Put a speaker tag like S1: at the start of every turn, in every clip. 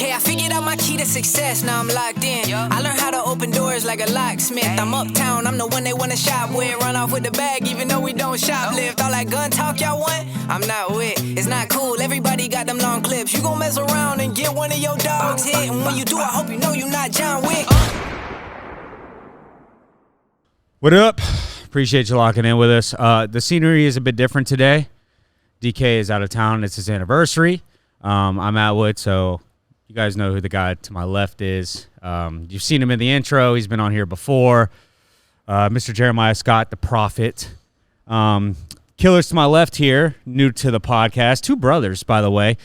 S1: Okay, I figured out my key to success, now I'm locked in. I learned how to open doors like a locksmith. I'm uptown, I'm the one they wanna shop with. Run off with the bag, even though we don't shoplift. All that gun talk y'all want, I'm not with. It's not cool, everybody got them long clips. You gon' mess around and get one of your dogs hit. And when you do, I hope you know you're not John Wick.
S2: What up? Appreciate you locking in with us. The scenery is a bit different today. DK is out of town. It's his anniversary. I'm Atwood, so you guys know who the guy to my left is. You've seen him in the intro. He's been on here before. Mr. Jeremiah Scott, the Prophet. Killers to my left here, new to the podcast. Two brothers, by the way,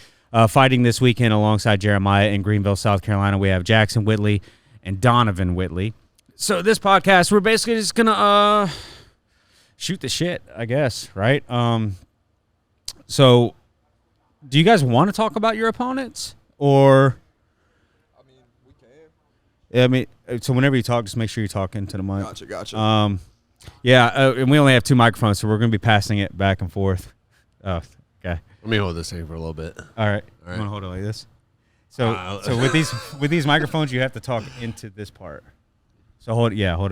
S2: fighting this weekend alongside Jeremiah in Greenville, South Carolina. We have Jackson Whitley and Donavan Whitley. So this podcast, we're basically just going to shoot the shit, I guess, right? So do you guys want to talk about your opponents? Or,
S3: I mean, we can.
S2: Yeah, I mean, so whenever you talk, just make sure you're talking to the mic.
S3: Gotcha.
S2: Yeah, and we only have two microphones, so we're going to be passing it back and forth. Oh, okay.
S4: Let me hold this thing for a little bit.
S2: All right. You want to hold it like this? So with these microphones, you have to talk into this part. So hold it, yeah. Or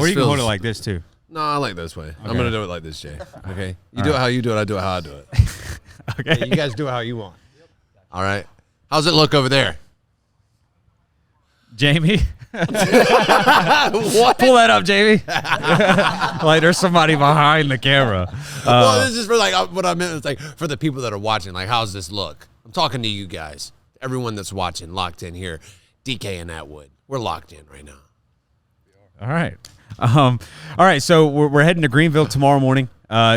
S2: you can hold it like this too.
S4: No, I like this way. Okay. I'm going to do it like this, Jay. Okay? You
S2: All
S4: do
S2: right.
S4: it how you do it, I do it how I do it.
S2: Okay.
S5: Yeah, you guys do it how you want.
S4: All right. How's it look over there?
S2: Jamie?
S4: What?
S2: Pull that up, Jamie. Like there's somebody behind the camera.
S4: Well, this is for like what I meant is like for the people that are watching. Like, how's this look? I'm talking to you guys. Everyone that's watching, locked in here. DK and Atwood. We're locked in right now.
S2: All right. All right, so we're heading to Greenville tomorrow morning.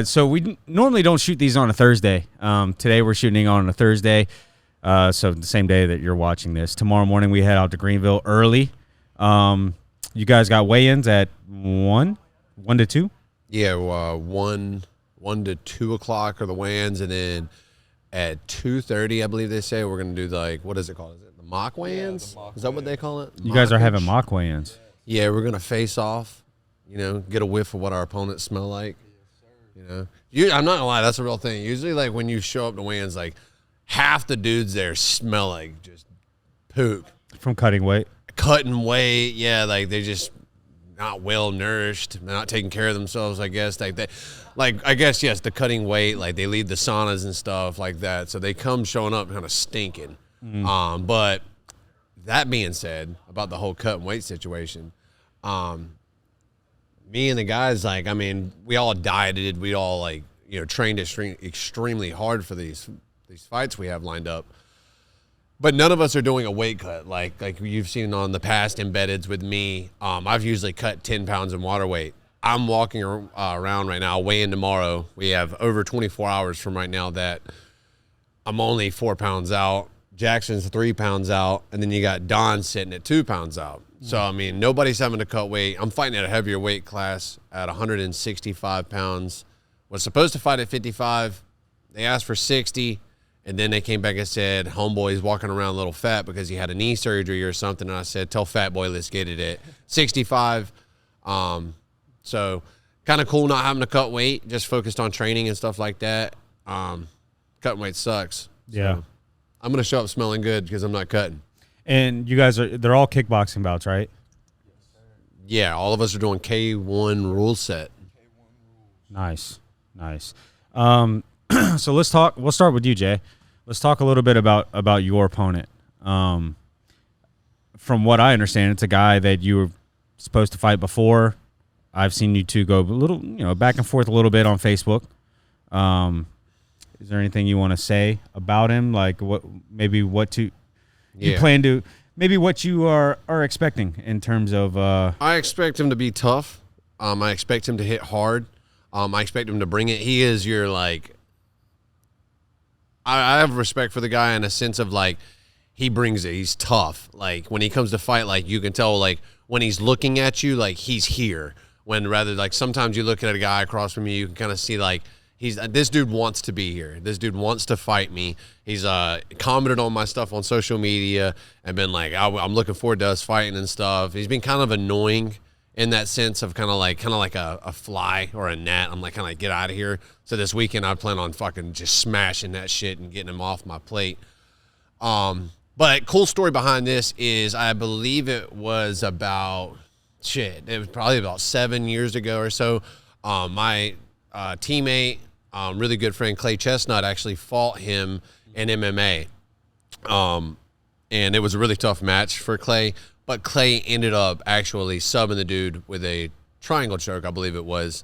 S2: So we normally don't shoot these on a Thursday. Today we're shooting on a Thursday, so the same day that you're watching this. Tomorrow morning we head out to Greenville early. You guys got weigh-ins at 1 to 2?
S4: Yeah, 1 to 2 o'clock are the weigh-ins, and then at 2:30, I believe they say, we're going to do like, what is it called? Is it the mock weigh-ins? Is that what they call it?
S2: You guys are having mock weigh-ins.
S4: Yeah, we're going to face off, get a whiff of what our opponents smell like. I'm not going to lie, that's a real thing. Usually, like, when you show up to weigh-ins, like, half the dudes there smell like just poop.
S2: From cutting weight?
S4: Cutting weight, yeah, like, they're just not well-nourished, not taking care of themselves, I guess. I guess, yes, the cutting weight, like, they leave the saunas and stuff like that, so they come showing up kind of stinking. But that being said, about the whole cut and weight situation, me and the guys, like, I mean, we all dieted. We all, like, trained extremely hard for these fights we have lined up. But none of us are doing a weight cut like you've seen on the past embeddeds with me. I've usually cut 10 pounds in water weight. I'm walking around right now. I'll weigh in tomorrow. We have over 24 hours from right now that I'm only 4 pounds out. Jackson's 3 pounds out, and then you got Don sitting at 2 pounds out. So, I mean, nobody's having to cut weight. I'm fighting at a heavier weight class at 165 pounds. Was supposed to fight at 55. They asked for 60, and then they came back and said, homeboy's walking around a little fat because he had a knee surgery or something. And I said, tell fat boy, let's get it at 65. So, kind of cool not having to cut weight, just focused on training and stuff like that. Cutting weight sucks.
S2: Yeah.
S4: So, I'm going to show up smelling good because I'm not cutting.
S2: And you guys they're all kickboxing bouts, right?
S4: Yeah, all of us are doing K1 rule set.
S2: Nice. So let's talk. We'll start with you, Jay. Let's talk a little bit about your opponent. From what I understand, it's a guy that you were supposed to fight before. I've seen you two go a little, back and forth a little bit on Facebook. Is there anything you want to say about him? Like what you are expecting in terms of
S4: I expect him to be tough. I expect him to hit hard. I expect him to bring it. He is your, like, I have respect for the guy in a sense of, like, he brings it. He's tough. Like, when he comes to fight, like, you can tell, like, when he's looking at you, like, he's here. When rather, like, sometimes you look at a guy across from you can kind of see, like, this dude wants to be here. This dude wants to fight me. He's commented on my stuff on social media and been like, I'm looking forward to us fighting and stuff. He's been kind of annoying in that sense of kind of like a fly or a gnat. I'm like, kind of like, get out of here. So this weekend I plan on fucking just smashing that shit and getting him off my plate. But cool story behind this is I believe it was about it was probably about 7 years ago or so. My teammate, really good friend Clay Chestnut, actually fought him in MMA. And it was a really tough match for Clay, but Clay ended up actually subbing the dude with a triangle choke, I believe it was.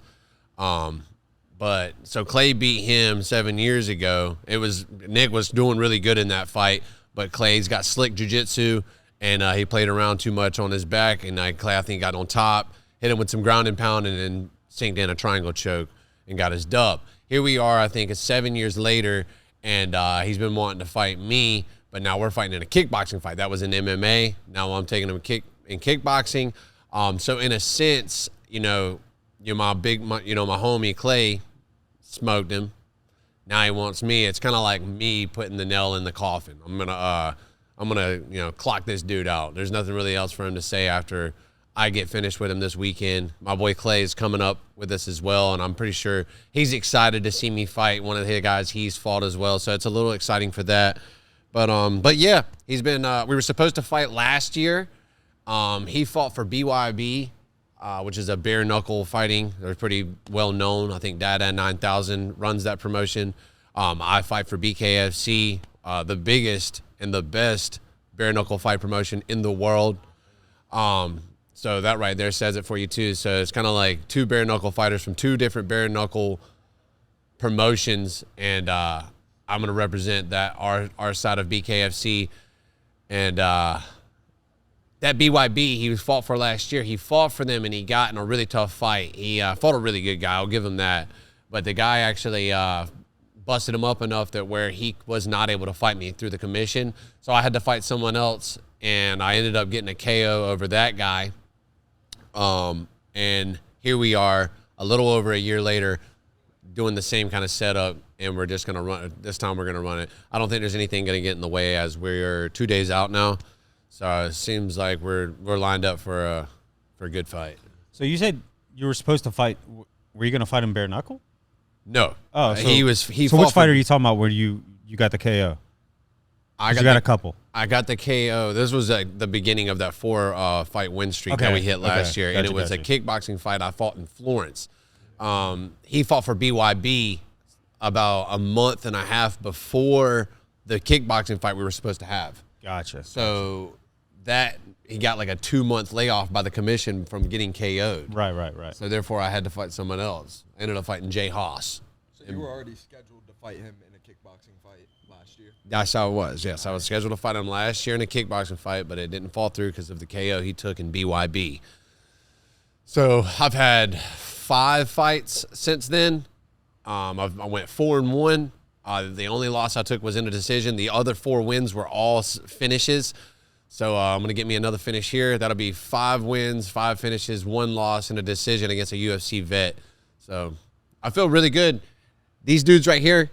S4: But so Clay beat him 7 years ago. Nick was doing really good in that fight, but Clay's got slick jiu-jitsu, and he played around too much on his back, and Clay, I think, got on top, hit him with some ground and pound, and then sinked in a triangle choke and got his dub. Here we are, I think it's 7 years later, and he's been wanting to fight me, but now we're fighting in a kickboxing fight. That was in MMA. Now I'm taking him in kickboxing. So in a sense, my homie Clay smoked him. Now he wants me. It's kind of like me putting the nail in the coffin. I'm gonna clock this dude out. There's nothing really else for him to say after I get finished with him this weekend. My boy Clay is coming up with us as well, and I'm pretty sure he's excited to see me fight one of the guys he's fought as well. So it's a little exciting for that. But yeah, he's been. We were supposed to fight last year. He fought for BYB, which is a bare knuckle fighting. They're pretty well known. I think Dada 9000 runs that promotion. I fight for BKFC, the biggest and the best bare knuckle fight promotion in the world. So that right there says it for you too. So it's kind of like two bare knuckle fighters from two different bare knuckle promotions, and I'm going to represent that our side of BKFC. And that BYB he fought for last year, he fought for them and he got in a really tough fight. He fought a really good guy, I'll give him that. But the guy actually busted him up enough that where he was not able to fight me through the commission. So I had to fight someone else, and I ended up getting a KO over that guy. And here we are a little over a year later doing the same kind of setup, and we're just going to run it. This time we're going to run it. I don't think there's anything going to get in the way as we're 2 days out now. So it seems like we're lined up for a good fight.
S2: So you said you were supposed to fight. Were you going to fight him bare knuckle?
S4: No.
S2: Oh, so,
S4: So
S2: which fight are you talking about where you got the KO? You got a couple.
S4: I got the KO. This was the beginning of that 4 fight win streak that we hit last year. And it was a kickboxing fight I fought in Florence. He fought for BYB about a month and a half before the kickboxing fight we were supposed to have.
S2: Gotcha.
S4: So that he got like a 2-month layoff by the commission from getting KO'd.
S2: Right.
S4: So therefore I had to fight someone else. I ended up fighting Jay Haas.
S3: So you were already scheduled to fight him in a kickboxing fight last year?
S4: That's how it was, yes. I was scheduled to fight him last year in a kickboxing fight, but it didn't fall through because of the KO he took in BYB. So I've had 5 fights since then. I went 4-1. The only loss I took was in a decision. The other 4 wins were all finishes. So I'm going to get me another finish here. That'll be 5 wins, 5 finishes, 1 loss, and a decision against a UFC vet. So I feel really good. These dudes right here,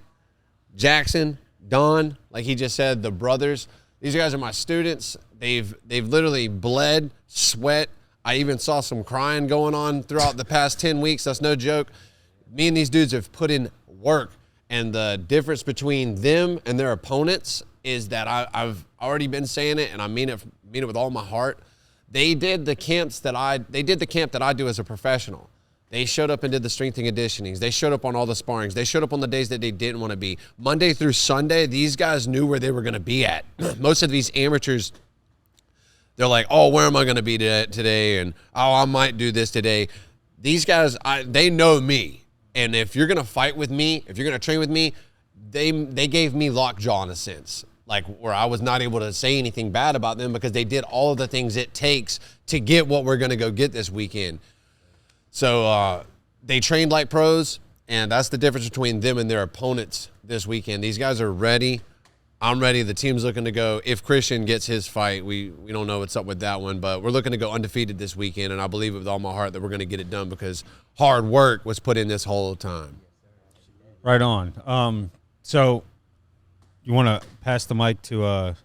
S4: Jackson, Don, like he just said, the brothers, these guys are my students. They've literally bled, sweat. I even saw some crying going on throughout the past 10 weeks. That's no joke. Me and these dudes have put in work. And the difference between them and their opponents is that I've already been saying it, and I mean it with all my heart. They did the camp that I do as a professional. They showed up and did the strength and conditionings. They showed up on all the sparrings. They showed up on the days that they didn't want to be. Monday through Sunday, these guys knew where they were going to be at. Most of these amateurs, they're like, oh, where am I going to be today? And, oh, I might do this today. These guys, they know me. And if you're going to fight with me, if you're going to train with me, they gave me lockjaw in a sense, like where I was not able to say anything bad about them because they did all of the things it takes to get what we're going to go get this weekend. So they trained like pros, and that's the difference between them and their opponents this weekend. These guys are ready. I'm ready. The team's looking to go. If Christian gets his fight, we don't know what's up with that one, but we're looking to go undefeated this weekend, and I believe with all my heart that we're going to get it done because hard work was put in this whole time.
S2: Right on. So you want to pass the mic to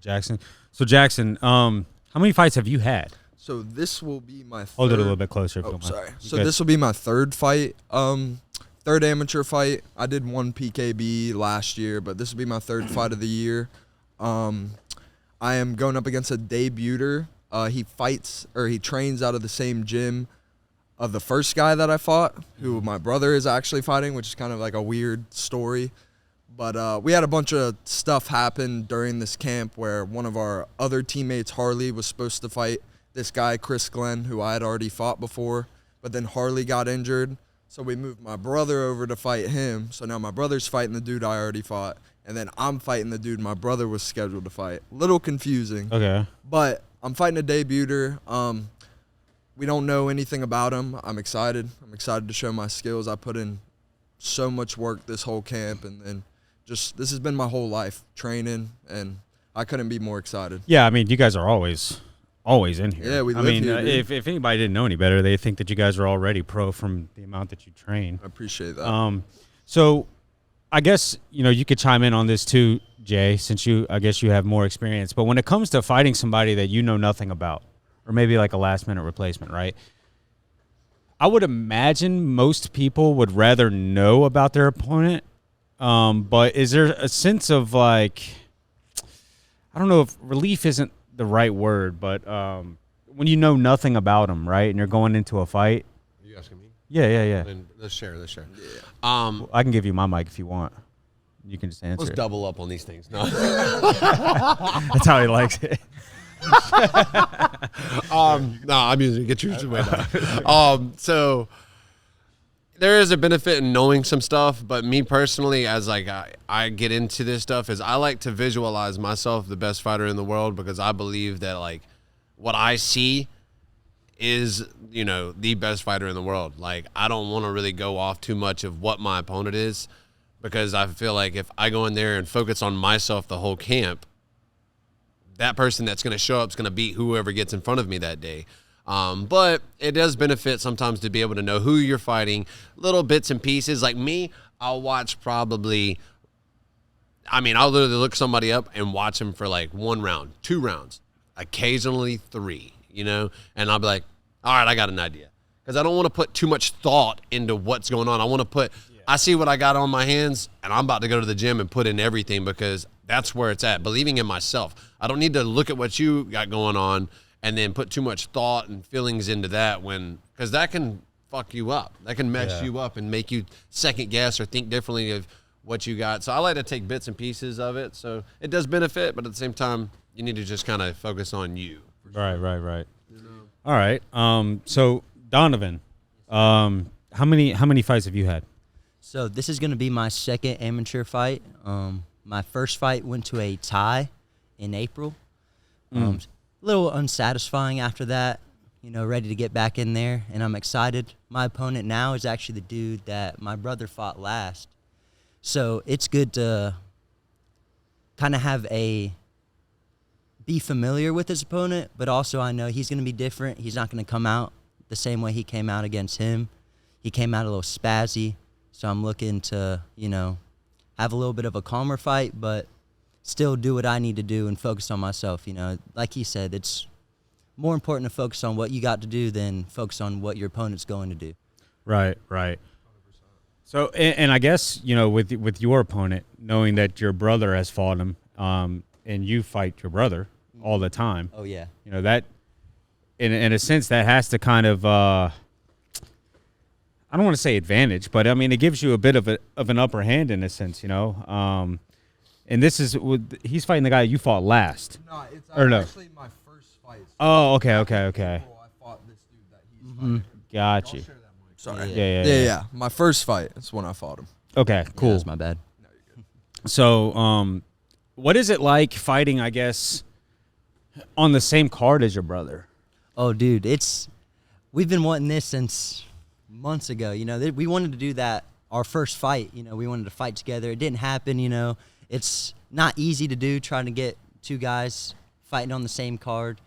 S2: Jackson. So Jackson, how many fights have you had?
S3: So this will be my third.
S2: Hold it a little bit closer. If you
S3: Oh,
S2: don't mind.
S3: sorry.
S2: You
S3: So
S2: good?
S3: this will be my third fight. Third amateur fight. I did one PKB last year, but this will be my third fight of the year. I am going up against a debuter. He trains out of the same gym of the first guy that I fought, who my brother is actually fighting, which is kind of like a weird story. But we had a bunch of stuff happen during this camp where one of our other teammates, Harley, was supposed to fight this guy, Chris Glenn, who I had already fought before. But then Harley got injured, so we moved my brother over to fight him. So now my brother's fighting the dude I already fought, and then I'm fighting the dude my brother was scheduled to fight. Little confusing.
S2: Okay.
S3: But I'm fighting a debuter. We don't know anything about him. I'm excited. I'm excited to show my skills. I put in so much work this whole camp, and then this has been my whole life, training, and I couldn't be more excited.
S2: Yeah, I mean, you guys are always in here.
S3: Yeah, we live
S2: I mean,
S3: here, dude.
S2: if anybody didn't know any better, they think that you guys are already pro from the amount that you train.
S3: I appreciate that.
S2: So I guess, you could chime in on this too, Jay, since I guess you have more experience. But when it comes to fighting somebody that you know nothing about, or maybe like a last-minute replacement, right? I would imagine most people would rather know about their opponent. But is there a sense of like, I don't know if relief isn't the right word, but when you know nothing about them, right, and you're going into a fight.
S4: Are you asking me?
S2: Yeah.
S4: Then let's share. Yeah.
S2: I can give you my mic if you want. You can just answer.
S4: Let's
S2: it.
S4: double up on these things. No.
S2: That's how he likes it.
S4: No, I'm using get yours way down. So there is a benefit in knowing some stuff, but me personally, as like I get into this stuff, is I like to visualize myself the best fighter in the world, because I believe that like what I see is the best fighter in the world. Like I don't want to really go off too much of what my opponent is, because I feel like if I go in there and focus on myself the whole camp, that person that's going to show up is going to beat whoever gets in front of me that day. But it does benefit sometimes to be able to know who you're fighting, little bits and pieces. Like me, I'll watch I'll literally look somebody up and watch them for like 1 round, 2 rounds, occasionally 3, and I'll be like, all right, I got an idea. Because I don't want to put too much thought into what's going on. I want to I see what I got on my hands, and I'm about to go to the gym and put in everything, because that's where it's at, believing in myself. I don't need to look at what you got going on and then put too much thought and feelings into that, because that can fuck you up. That can mess you up and make you second guess or think differently of what you got. So I like to take bits and pieces of it. So it does benefit, but at the same time, you need to just kind of focus on you.
S2: Right. All right. So Donovan, how many fights have you had?
S5: So this is going to be my second amateur fight. My first fight went to a tie in April. A little unsatisfying after that, ready to get back in there, and I'm excited. My opponent now is actually the dude that my brother fought last. So it's good to kind of be familiar with his opponent, but also I know he's going to be different. He's not going to come out the same way he came out against him. He came out a little spazzy, so I'm looking to, have a little bit of a calmer fight, but still do what I need to do and focus on myself. Like he said, it's more important to focus on what you got to do than focus on what your opponent's going to do.
S2: Right. So, and I guess, with your opponent, knowing that your brother has fought him, and you fight your brother all the time.
S5: Oh, yeah.
S2: That, in a sense, that has to kind of, I don't want to say advantage, but I mean, it gives you a bit of an upper hand in a sense, And this is he's fighting the guy you fought last.
S3: No, it's
S2: no?
S3: actually my first fight.
S2: Oh, okay.
S3: I fought this dude that he's fighting.
S2: Got you.
S3: I'll share that mic. Sorry.
S2: Yeah.
S3: My first fight is when I fought him.
S2: Okay, cool.
S5: Yeah, that's my bad.
S3: No, you're good.
S2: So, what is it like fighting, I guess, on the same card as your brother?
S5: Oh, dude, we've been wanting this since months ago. We wanted to do that, our first fight. We wanted to fight together. It didn't happen, It's not easy to do, trying to get 2 guys fighting on the same card.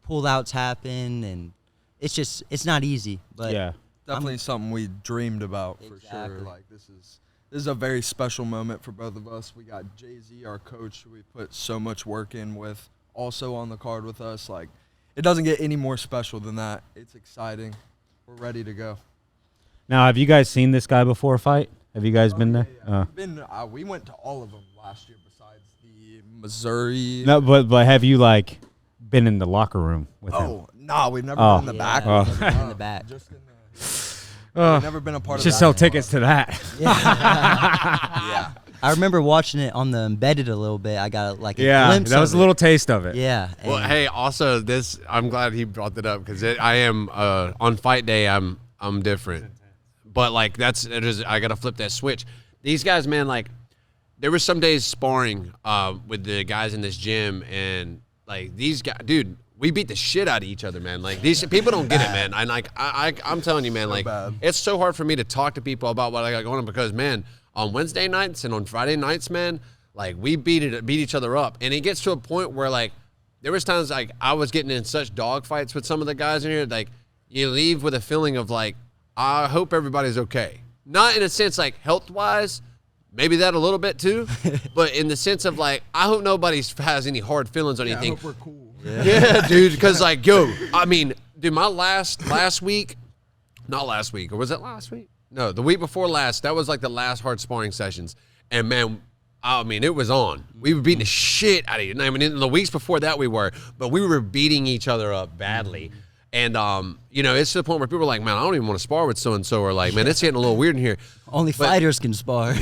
S5: Pull-outs happen, and it's not easy. But
S2: Yeah.
S3: Definitely something we dreamed about for sure.
S5: Exactly.
S3: Like this is a very special moment for both of us. We got Jay-Z, our coach, who we put so much work in with, also on the card with us. Like, it doesn't get any more special than that. It's exciting. We're ready to go.
S2: Now, have you guys seen this guy before fight? Have you guys been there?
S3: We went to all of them last year besides Missouri.
S2: No, but have you like been in the locker room with him?
S3: Oh, no, we've never
S2: Oh.
S3: been in the back.
S2: Oh.
S5: Never been in the back.
S3: Just in the, we've never been a part of
S2: Should
S3: that.
S2: sell tickets to that.
S3: Yeah.
S5: I remember watching it on the embedded a little bit. I got like a
S2: Yeah,
S5: glimpse
S2: that was
S5: of
S2: a little taste of it.
S5: it. Yeah.
S4: Well,
S5: and
S4: hey, also this, I'm glad he brought that up because I am on fight day. I'm different, but like I gotta flip that switch. These guys, man, like there were some days sparring with the guys in this gym, and like these guys, dude, we beat the shit out of each other, man. Like these people don't get it, man. And like I'm telling you, man, like
S3: bad.
S4: it's so hard for me to talk to people about what I got going on because, man, on Wednesday nights and on Friday nights, man, like we beat each other up, and it gets to a point where like there was times like I was getting in such dog fights with some of the guys in here, like you leave with a feeling of like I hope everybody's okay, not in a sense like health wise. Maybe that a little bit too, but in the sense of like, I hope nobody has any hard feelings on
S3: I
S4: anything.
S3: hope we're cool.
S4: Yeah, dude, because like, yo, I mean, dude, my last week, not last week, or was it last week? No, the week before last, that was like the last hard sparring sessions. And man, I mean, it was on. We were beating the shit out of you. I mean, in the weeks before that we were, but we were beating each other up badly. And, you know, it's to the point where people are like, man, I don't even want to spar with so-and-so, or like, man, it's getting a little weird in here.
S5: only fighters can spar.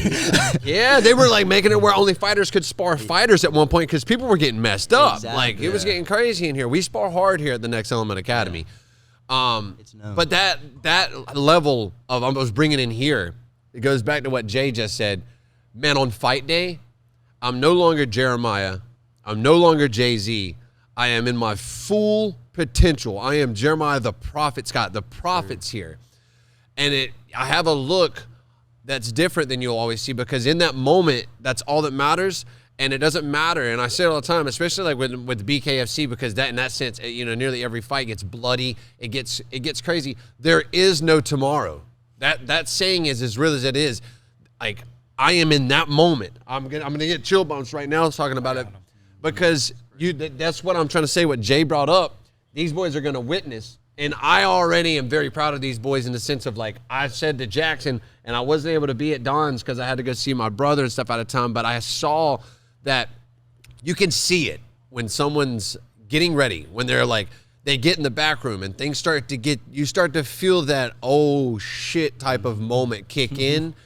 S4: Yeah, they were like making it where only fighters could spar fighters at one point because people were getting messed up.
S5: Exactly.
S4: Like, it was getting crazy in here. We spar hard here at the Next Element Academy.
S5: It's known.
S4: But that level of I was bringing in here, it goes back to what Jay just said. Man, on fight day, I'm no longer Jeremiah. I'm no longer Jay-Z. I am in my full potential. I am Jeremiah the prophet, Scott. The prophet's here. And I have a look that's different than you'll always see because in that moment, that's all that matters. And it doesn't matter. And I say it all the time, especially like with BKFC, because that in that sense, you know, nearly every fight gets bloody. It gets crazy. There is no tomorrow. That saying is as real as it is. Like I am in that moment. I'm gonna get chill bumps right now talking about it because that's what I'm trying to say. What Jay brought up. These boys are going to witness, and I already am very proud of these boys in the sense of, like, I said to Jackson, and I wasn't able to be at Don's because I had to go see my brother and stuff out of town, but I saw that you can see it when someone's getting ready, when they're, like, they get in the back room and things start to get, you start to feel that, oh, shit type of moment kick in.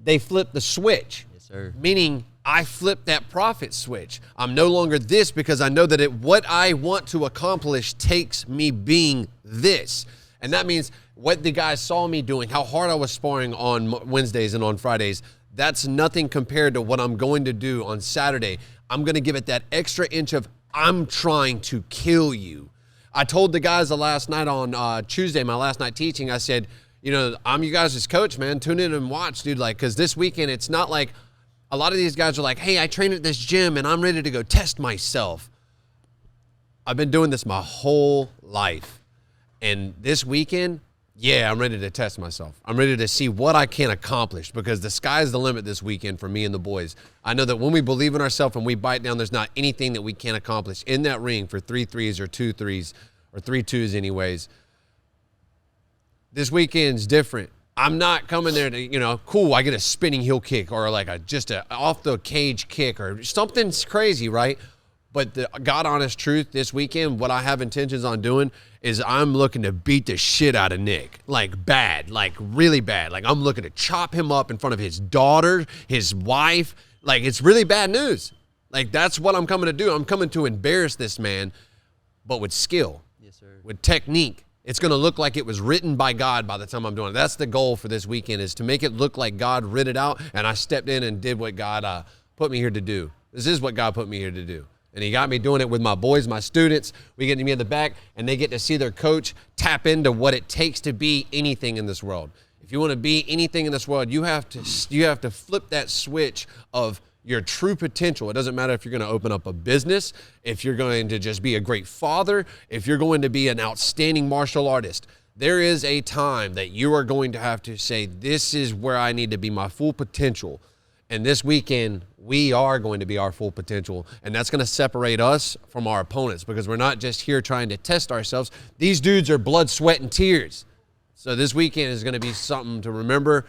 S4: They flip the switch.
S5: Yes, sir.
S4: Meaning I flip that profit switch. I'm no longer this because I know that what I want to accomplish takes me being this. And that means what the guys saw me doing, how hard I was sparring on Wednesdays and on Fridays, that's nothing compared to what I'm going to do on Saturday. I'm going to give it that extra inch of I'm trying to kill you. I told the guys the last night on Tuesday, my last night teaching, I said, you know, I'm you guys' coach, man. Tune in and watch, dude. Like, because this weekend, it's not like, a lot of these guys are like, hey, I train at this gym and I'm ready to go test myself. I've been doing this my whole life. And this weekend, yeah, I'm ready to test myself. I'm ready to see what I can accomplish because the sky's the limit this weekend for me and the boys. I know that when we believe in ourselves and we bite down, there's not anything that we can't accomplish in that ring for 3 threes or 2 threes or 3 twos anyways. This weekend's different. I'm not coming there to, you know, cool, I get a spinning heel kick or like just a off the cage kick or something's crazy, right? But the God honest truth this weekend, what I have intentions on doing is I'm looking to beat the shit out of Nick. Like bad, like really bad. Like I'm looking to chop him up in front of his daughter, his wife. Like it's really bad news. Like that's what I'm coming to do. I'm coming to embarrass this man, but with skill.
S5: Yes, sir.
S4: With technique. It's going to look like it was written by God by the time I'm doing it. That's the goal for this weekend is to make it look like God writ it out and I stepped in and did what God put me here to do. This is what God put me here to do. And he got me doing it with my boys, my students. We get to be in the back and they get to see their coach tap into what it takes to be anything in this world. If you want to be anything in this world, you have to flip that switch of your true potential. It doesn't matter if you're going to open up a business, if you're going to just be a great father, if you're going to be an outstanding martial artist. There is a time that you are going to have to say, this is where I need to be my full potential. And this weekend, we are going to be our full potential. And that's going to separate us from our opponents because we're not just here trying to test ourselves. These dudes are blood, sweat, and tears. So this weekend is going to be something to remember.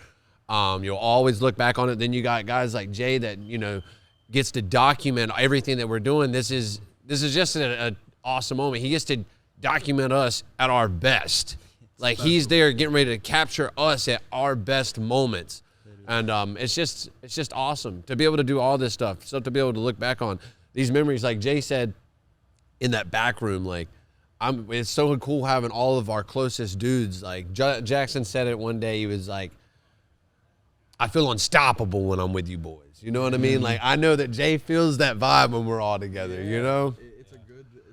S4: You'll always look back on it. Then you got guys like Jay that, you know, gets to document everything that we're doing. This is just an awesome moment. He gets to document us at our best. Like he's there getting ready to capture us at our best moments. And it's just awesome to be able to do all this stuff to be able to look back on these memories. Like Jay said, in that back room, like it's so cool having all of our closest dudes. Like Jackson said it one day, he was like, I feel unstoppable when I'm with you boys. You know what I mean? Like I know that Jay feels that vibe when we're all together, you know?
S3: It's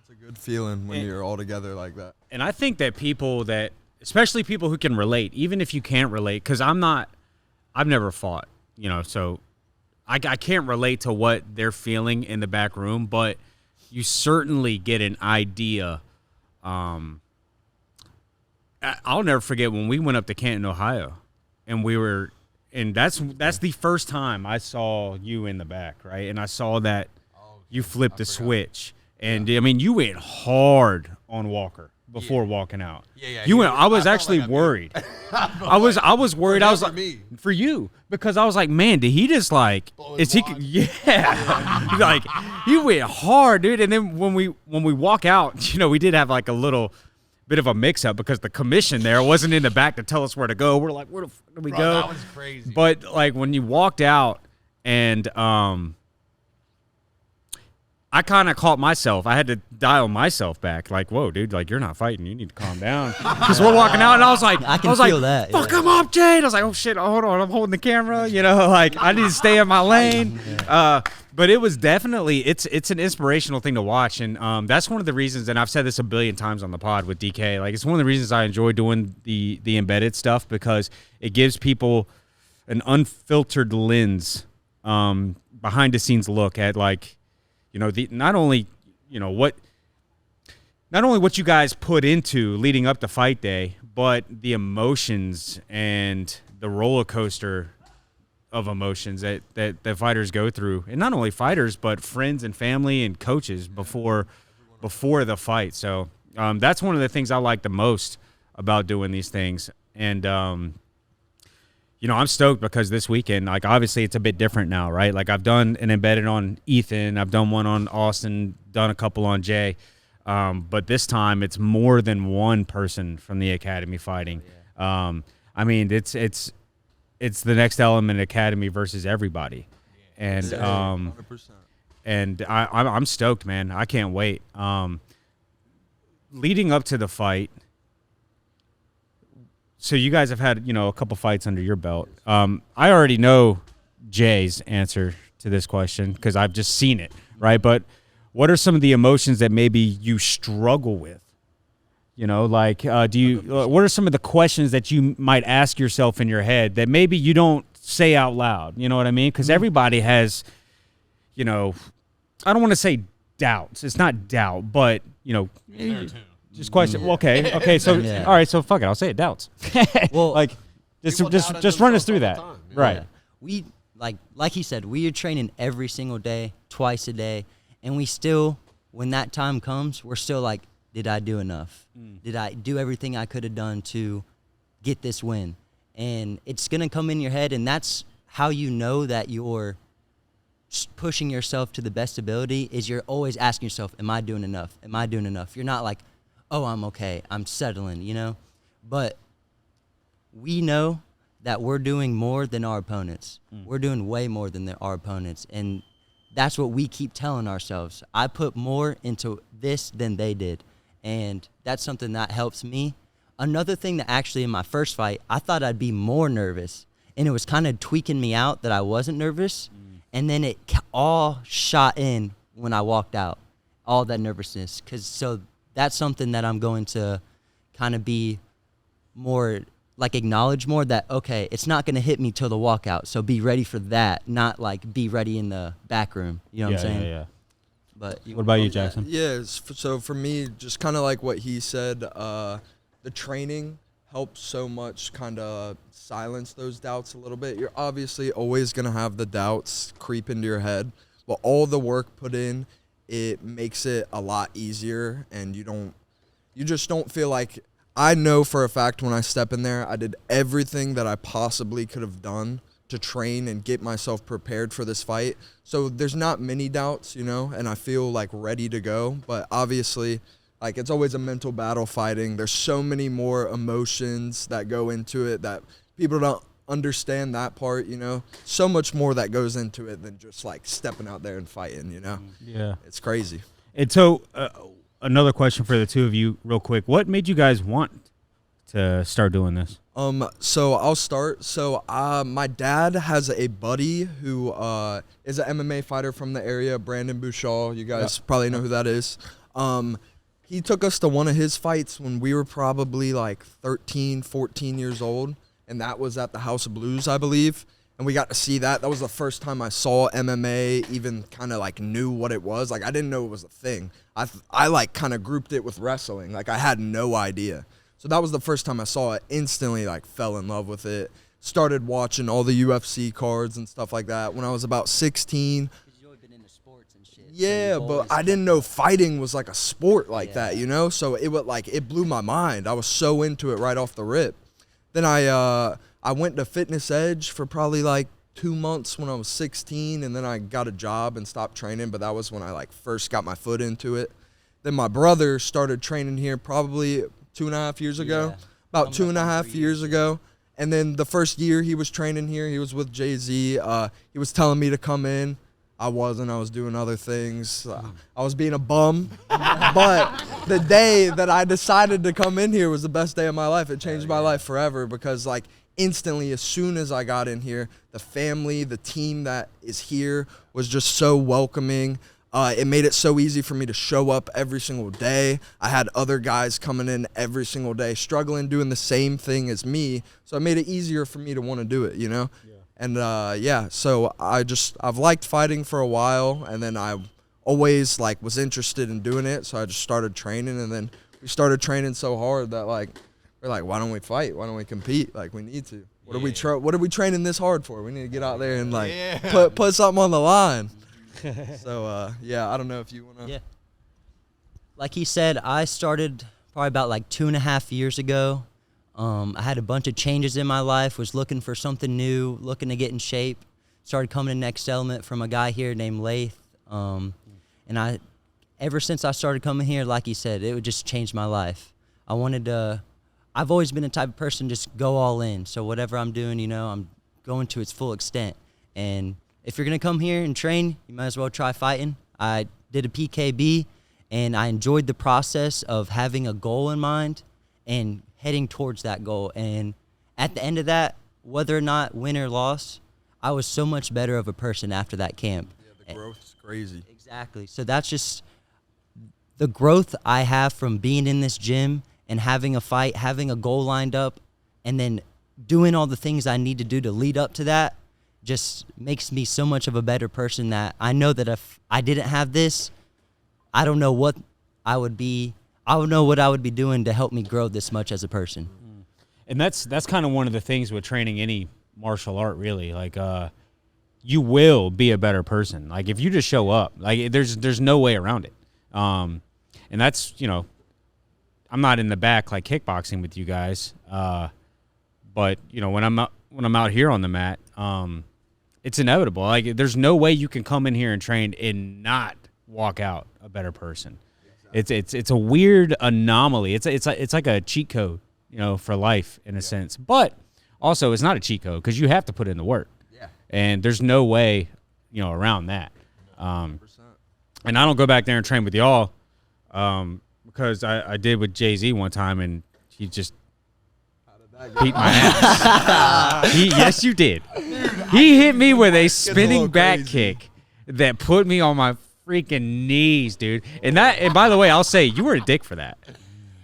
S3: a good feeling when you're all together like that.
S2: And I think that especially people who can relate, even if you can't relate, because I've never fought, you know, so I can't relate to what they're feeling in the back room, but you certainly get an idea. I'll never forget when we went up to Canton, Ohio, and that's the first time I saw you in the back, right? And I saw that you flipped the switch, and I mean, you went hard on Walker before walking out.
S4: Yeah.
S2: You went. I was actually worried. I was worried. I was like, for you, because I was like, man, did he just like? Is he? Yeah. Like he went hard, dude. And then when we walk out, you know, we did have like a little bit of a mix-up because the commission there wasn't in the back to tell us where to go. We're like, where the fuck do we go?
S4: That was crazy.
S2: But like when you walked out, and I kind of caught myself. I had to dial myself back. Like, whoa, dude, like you're not fighting. You need to calm down. Because we're walking out, and I was like,
S5: I can feel that.
S2: Fuck him up, Jade. I was like, oh shit, hold on, I'm holding the camera. You know, like I need to stay in my lane. But it was definitely it's an inspirational thing to watch, and that's one of the reasons. And I've said this a billion times on the pod with DK. Like it's one of the reasons I enjoy doing the embedded stuff, because it gives people an unfiltered lens, behind the scenes look at, like, you know, not only what you guys put into leading up to fight day, but the emotions and the roller coaster of emotions that fighters go through, and not only fighters but friends and family and coaches before the fight. So that's one of the things I like the most about doing these things. And you know, I'm stoked because this weekend, like, obviously it's a bit different now, right? Like, I've done an embedded on Ethan, I've done one on Austin, done a couple on Jay, but this time it's more than one person from the academy fighting. I mean, it's the next element, academy versus everybody, and
S3: 100%.
S2: And I'm stoked, man. I can't wait. Leading up to the fight. So you guys have had, you know, a couple fights under your belt. I already know Jay's answer to this question because I've just seen it, right? But what are some of the emotions that maybe you struggle with? You know, like, what are some of the questions that you might ask yourself in your head that maybe you don't say out loud? You know what I mean? Because everybody has, you know, I don't want to say doubts. It's not doubt, but, you know, just question. Well, okay. So, all right. So, fuck it. I'll say it. Doubts.
S5: Well,
S2: like, just run us through that. Right.
S5: Yeah. We like he said, we are training every single day, twice a day, and we still, when that time comes, we're still like, did I do enough? Did I do everything I could have done to get this win? And it's gonna come in your head, and that's how you know that you're pushing yourself to the best ability. Is you're always asking yourself, am I doing enough? Am I doing enough? You're not like, oh, I'm okay, I'm settling, you know? But we know that we're doing more than our opponents. We're doing way more than our opponents. And that's what we keep telling ourselves. I put more into this than they did. And that's something that helps me. Another thing that actually in my first fight, I thought I'd be more nervous. And it was kind of tweaking me out that I wasn't nervous. And then it all shot in when I walked out, all that nervousness. So that's something that I'm going to kind of be more, like, acknowledge more that, okay, it's not going to hit me till the walkout. So be ready for that, not like be ready in the back room. You know what I'm saying?
S2: Yeah.
S5: But
S2: What about you, Jackson?
S3: Yeah, so for me, just kind of like what he said, the training helps so much kind of silence those doubts a little bit. You're obviously always going to have the doubts creep into your head, but all the work put in, it makes it a lot easier, and you just don't feel like, I know for a fact when I step in there, I did everything that I possibly could have done to train and get myself prepared for this fight. So there's not many doubts, you know, and I feel like ready to go. But obviously, like, it's always a mental battle fighting. There's so many more emotions that go into it that people don't understand that part, you know. So much more that goes into it than just like stepping out there and fighting, you know.
S2: Yeah.
S3: It's crazy.
S2: And so another question for the two of you real quick. What made you guys want to start doing this?
S3: So I'll start. So my dad has a buddy who is an MMA fighter from the area, Brandon Bouchard. You guys probably know who that is. He took us to one of his fights when we were probably like 13, 14 years old, and that was at the House of Blues, I believe. And we got to see that. That was the first time I saw MMA, even kind of like knew what it was. Like, I didn't know it was a thing. I like kind of grouped it with wrestling. Like, I had no idea. So that was the first time I saw it. Instantly, like, fell in love with it. Started watching all the UFC cards and stuff like that when I was about 16.
S5: You've always been into sports and shit.
S3: Yeah, but I didn't know fighting was like a sport like that, you know? So it would like, it blew my mind. I was so into it right off the rip. Then I went to Fitness Edge for probably like 2 months when I was 16, and then I got a job and stopped training, but that was when I like first got my foot into it. Then my brother started training here probably 2.5 years ago, about 2.5 years ago. And then the first year he was training here, he was with Jay-Z. He was telling me to come in. I wasn't. I was doing other things. I was being a bum. But the day that I decided to come in here was the best day of my life. It changed my life forever because, like, instantly, as soon as I got in here, the family, the team that is here was just so welcoming. It made it so easy for me to show up every single day. I had other guys coming in every single day, struggling, doing the same thing as me. So it made it easier for me to want to do it, you know? Yeah. And so I've liked fighting for a while, and then I always like was interested in doing it. So I just started training, and then we started training so hard that like, we're like, why don't we fight? Why don't we compete? Like, we need to. What are we training this hard for? We need to get out there and like put something on the line. So, I don't know if you want to.
S5: Yeah. Like he said, I started probably about like 2.5 years ago. I had a bunch of changes in my life, was looking for something new, looking to get in shape. Started coming to Next Element from a guy here named Lath. And ever since I started coming here, like he said, it would just change my life. I've always been the type of person just go all in. So whatever I'm doing, you know, I'm going to its full extent. And if you're going to come here and train, you might as well try fighting. I did a PKB, and I enjoyed the process of having a goal in mind and heading towards that goal. And at the end of that, whether or not win or loss, I was so much better of a person after that camp.
S3: Yeah, the growth is crazy.
S5: Exactly. So that's just the growth I have from being in this gym and having a fight, having a goal lined up, and then doing all the things I need to do to lead up to that. Just makes me so much of a better person that I know that if I didn't have this, I don't know what I would be. I would know what I would be doing to help me grow this much as a person.
S2: And that's kind of one of the things with training any martial art, really. Like, you will be a better person. Like, if you just show up, like, there's no way around it. And that's, you know, I'm not in the back like kickboxing with you guys, but you know, when I'm out here on the mat, it's inevitable. Like, there's no way you can come in here and train and not walk out a better person. Exactly. It's a weird anomaly. It's like a cheat code, you know, for life in a sense. But also, it's not a cheat code because you have to put in the work. Yeah. And there's no way, you know, around that. And I don't go back there and train with y'all, because I did with Jay-Z one time, and he just beat my ass. Yes, you did. He hit me with a spinning back kick that put me on my freaking knees, dude. And by the way, I'll say you were a dick for that.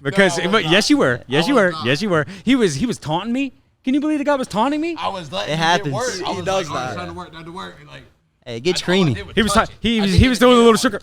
S2: Because yes, you were. Yes, you were. Yes, you were. He was taunting me. Can you believe the guy was taunting me?
S4: I was letting
S5: it happens.
S4: work.
S3: He does that.
S4: Trying to work, not to work. Like,
S5: hey, it gets creamy.
S2: He was doing a little sugar.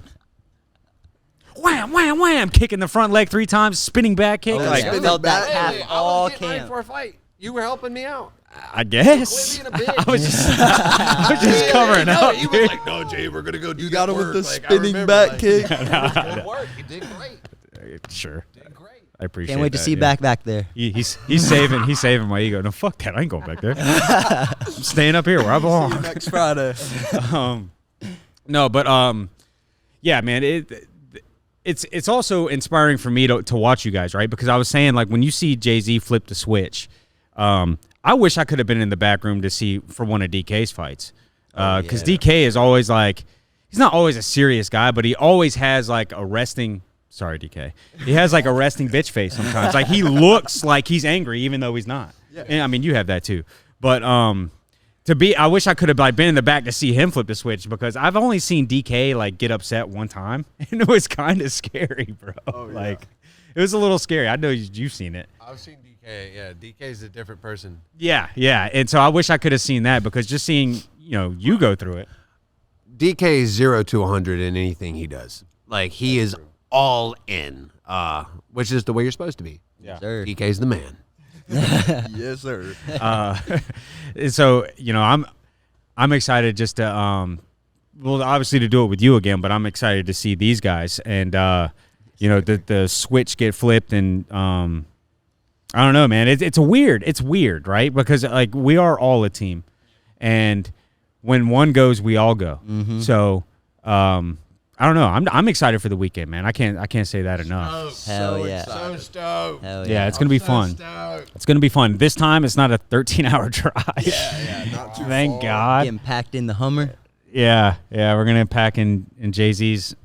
S2: Wham, wham, wham, kicking the front leg 3 times, spinning back kick.
S5: Oh, yeah. Felt that half all
S4: I was getting ready
S5: camp.
S4: for a fight. You were helping me out.
S2: I guess. I was just covering up.
S4: He was like, "No, Jay, we're gonna go do."
S3: You got him with the
S4: like,
S3: spinning back kick.
S4: It worked. You did great.
S2: Sure.
S4: Did great.
S2: I appreciate.
S5: Can't wait to
S2: that,
S5: see
S2: yeah.
S5: back there.
S2: He's saving my ego. No, fuck that. I ain't going back there. I'm staying up here where I belong.
S3: Next Friday.
S2: No, but yeah, man. It's also inspiring for me to watch you guys, right? Because I was saying, like, when you see Jay-Z flip the switch, I wish I could have been in the back room to see for one of DK's fights. Because DK is always like, he's not always a serious guy, but he always has like a resting. Sorry, DK. He has like a resting bitch face sometimes. Like he looks like he's angry even though he's not. Yeah. And I mean, you have that too. But I wish I could have like been in the back to see him flip the switch because I've only seen DK like get upset one time and it was kind of scary, bro. Oh, yeah. Like it was a little scary. I know you've seen it.
S4: I've seen DK. Yeah, DK's a different person.
S2: Yeah. And so I wish I could have seen that because just seeing, you go through it.
S4: DK is 0 to 100 in anything he does. Like he is all in, which is the way you're supposed to be.
S2: Yeah,
S5: Sir.
S4: DK's the man.
S3: Yes, sir.
S2: So I'm excited just to obviously to do it with you again, but I'm excited to see these guys and the switch get flipped and I don't know, man. It's weird, right? Because like we are all a team, and when one goes, we all go. Mm-hmm. So I don't know. I'm excited for the weekend, man. I can't say that enough.
S5: Hell yeah.
S4: So stoked.
S5: Hell
S2: Yeah, it's gonna be fun. It's gonna be fun. This time, it's not a 13-hour drive.
S3: Yeah, not too
S2: Thank
S3: far.
S2: God.
S5: Getting packed in the Hummer.
S2: Yeah. We're gonna pack in Jay-Z's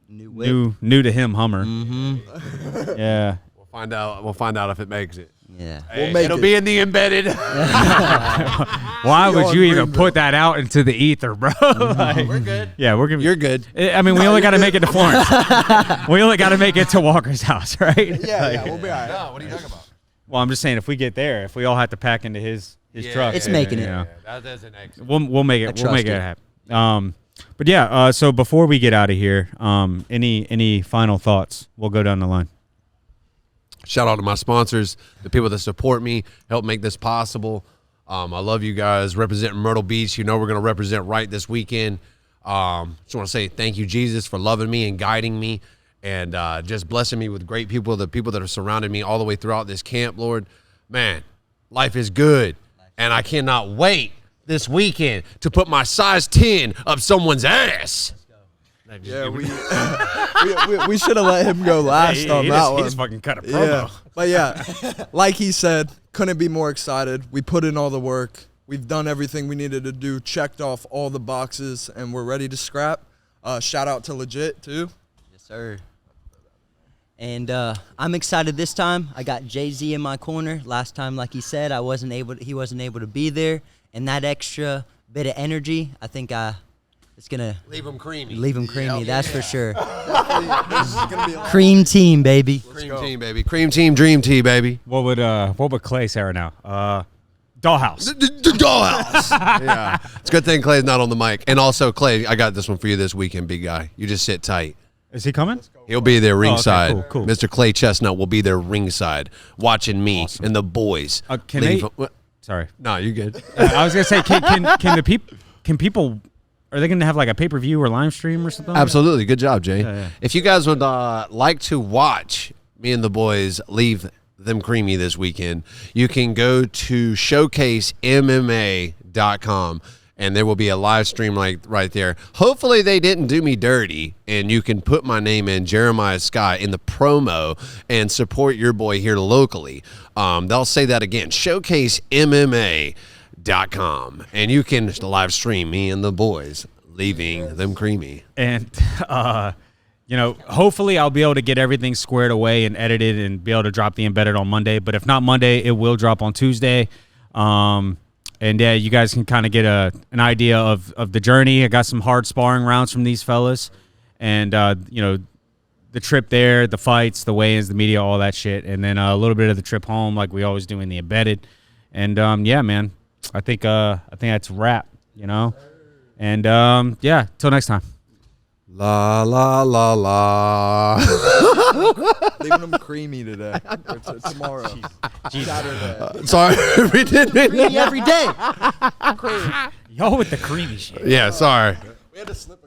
S5: New whip.
S2: new to him Hummer.
S5: Mm-hmm.
S2: Yeah.
S4: We'll find out if it makes it.
S5: Yeah.
S3: We'll make
S4: It'll
S3: it.
S4: be in the embedded.
S2: Why would you even
S3: Greenville.
S2: put that out into the ether, bro? Like,
S4: We're good.
S2: yeah, we're gonna.
S4: You're good.
S2: I mean, we only got to make it to Florence. We only got to make it to Walker's house, right?
S3: Yeah, we'll be all right.
S4: No, what are you talking about?
S2: Well, I'm just saying, if we get there, if we all have to pack into his truck,
S5: It's making it.
S2: you know,
S4: That doesn't exist.
S2: we'll make it. We'll
S5: trust
S2: make it
S5: it.
S2: happen. But yeah. So before we get out of here, any final thoughts? We'll go down the line.
S4: Shout out to my sponsors, the people that support me, help make this possible. I love you guys representing Myrtle Beach. We're going to represent right this weekend. Just want to say thank you, Jesus, for loving me and guiding me and just blessing me with great people, the people that are surrounding me all the way throughout this camp, Lord. Man, life is good, and I cannot wait this weekend to put my size 10 up someone's ass.
S3: Yeah, we should have let him go last on that one.
S2: He just fucking cut a promo.
S3: Yeah. But yeah, like he said, couldn't be more excited. We put in all the work. We've done everything we needed to do, checked off all the boxes, and we're ready to scrap. Shout out to Legit, too.
S5: Yes, sir. And I'm excited this time. I got Jay-Z in my corner. Last time, like he said, he wasn't able to be there. And that extra bit of energy, I think it's going to
S4: Leave them creamy.
S5: That's for sure.
S3: This is gonna be a
S5: Cream team, baby.
S4: Cream team, baby. Cream team, dream tea, baby.
S2: What would Clay say right now? Dollhouse.
S4: The dollhouse. Yeah. It's a good thing Clay's not on the mic. And also, Clay, I got this one for you this weekend, big guy. You just sit tight.
S2: Is he coming?
S4: He'll be there ringside.
S2: Cool.
S4: Mr. Clay Chestnut will be there ringside watching me and the boys.
S2: Can
S4: leave.
S2: they? Sorry.
S4: No, you're good.
S2: I was gonna say, can people? Are they gonna have like a pay-per-view or live stream or something?
S4: Absolutely. Good job, Jay.
S2: Yeah.
S4: If you guys would like to watch me and the boys leave them creamy this weekend, you can go to showcasemma.com and there will be a live stream like right there. Hopefully they didn't do me dirty and you can put my name in, Jeremiah Scott, in the promo and support your boy here locally. They'll say that again, showcasemma.com, and you can live stream me and the boys leaving them creamy.
S2: And hopefully I'll be able to get everything squared away and edited and be able to drop the embedded on Monday. But if not Monday, it will drop on Tuesday. And yeah, you guys can kind of get an idea of the journey. I got some hard sparring rounds from these fellas, and the trip there, the fights, the weigh-ins, the media, all that shit, and then a little bit of the trip home, like we always do in the embedded. And yeah, man, I think that's a wrap. And yeah, till next time.
S4: La la la la.
S3: leaving them creamy today. Or tomorrow. Saturday.
S4: Sorry, we didn't.
S5: Every day.
S2: Y'all with the creamy shit.
S4: Yeah, sorry.
S3: We had to slip